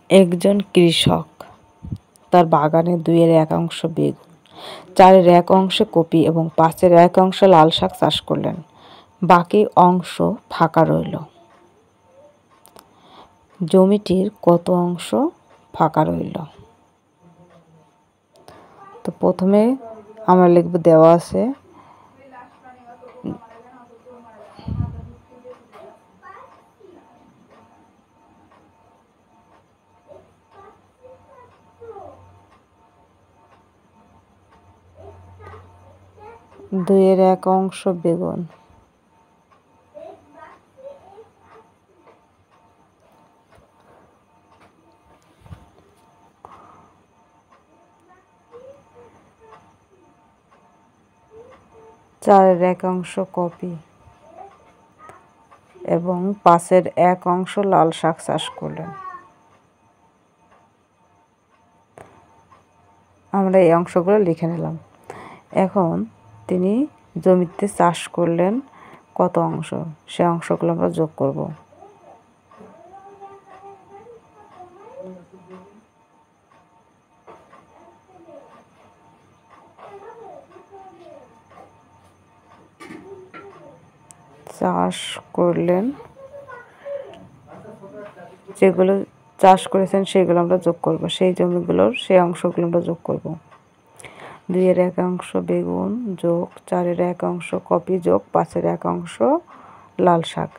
একজন কৃষক তার বাগানে 2/1 অংশ বেগুন, 4/1 অংশে কপি এবং 5/1 অংশ লাল শাক চাষ করলেন। বাকি অংশ ফাঁকা রইল। জমিটির কত অংশ ফাঁকা রইল? তো প্রথমে আমরা লিখব, দেওয়া আছে দুইয়ের এক অংশ বেগুন, চারের এক অংশ কপি এবং 5/1 অংশ লাল শাক চাষ করলেন। আমরা এই অংশগুলো লিখে নিলাম। এখন তিনি জমিতে চাষ করলেন কত অংশ, সে অংশগুলো আমরা যোগ করব। চাষ করলেন, যেগুলো চাষ করেছেন সেগুলো আমরা যোগ করব, সেই জমিগুলোর সেই অংশগুলো আমরা যোগ করব। 2/1 অংশ বেগুন যোগ 4/1 অংশ কপি যোগ 5/1 অংশ লাল শাক।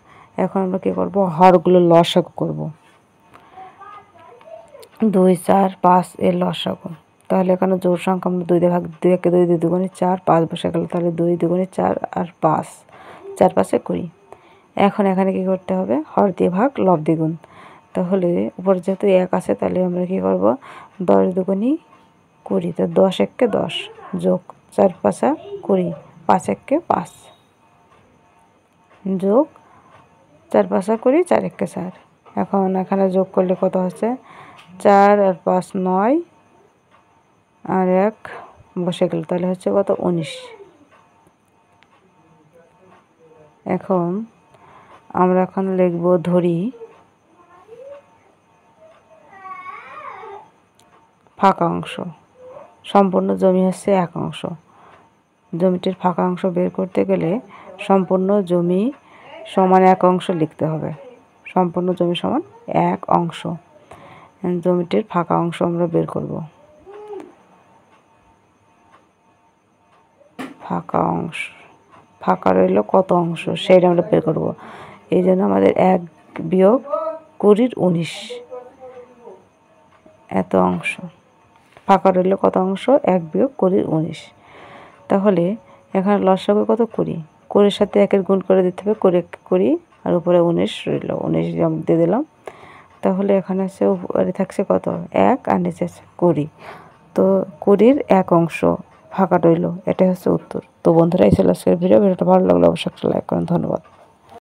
এখন আমরা কী করব, হরগুলো লসাগু করব। 2, 4, 5 এর লসাগু। তাহলে এখানে জোড় সংখ্যা আমরা 2 দিয়ে ভাগ, 2 একে 2, 2 দুগুণে 4, 5 বসে গেল, তাহলে 2 দুগুণে 4 আর 5, 4 5 20। এখন এখানে কি করতে হবে, হর দিয়ে ভাগ লব দ্বিগুণ। তাহলে উপরে যেহেতু 1 আছে, তাহলে আমরা কী করব, 10 দুগুণে 20, তো 10 একে 10 যোগ 4 5 20, 5 একে 5 যোগ 4 5 20, 4 একে 4। এখন এখানে যোগ করলে কত হচ্ছে, 4 আর 5 9 আর 1 বসে গেল, তাহলে হচ্ছে কত, 19। এখন আমরা লিখব, ধরি ফাঁকা অংশ। সম্পূর্ণ জমি হচ্ছে 1 অংশ। জমিটির ফাঁকা অংশ বের করতে গেলে সম্পূর্ণ জমি সমান 1 অংশ লিখতে হবে। সম্পূর্ণ জমি সমান 1 অংশ। জমিটির ফাঁকা অংশ আমরা বের করব। ফাঁকা অংশ, ফাঁকা রইল কত অংশ সেইটা আমরা বের করব। এই জন্য আমাদের 1 বিয়োগ 20 19, এত অংশ ফাঁকা রইল কত অংশ, 1 বিয়োগ 20 19। তাহলে এখানে লসাগু কত, 20, 20 সাথে 1-এর গুণ করে দিতে হবে, 20 আর উপরে 19 রইল, 19 দিয়ে দিলাম। তাহলে এখানে আছে উপরে থাকছে কত, 1 আর নিচে আছে 20, তো 20-র 1 অংশ ফাঁকা রইল। এটাই হচ্ছে উত্তর। তো বন্ধুরা, এই ছিল আজকের ভিডিওটা ভালো লাগলে অবশ্যই একটা লাইক করুন। ধন্যবাদ।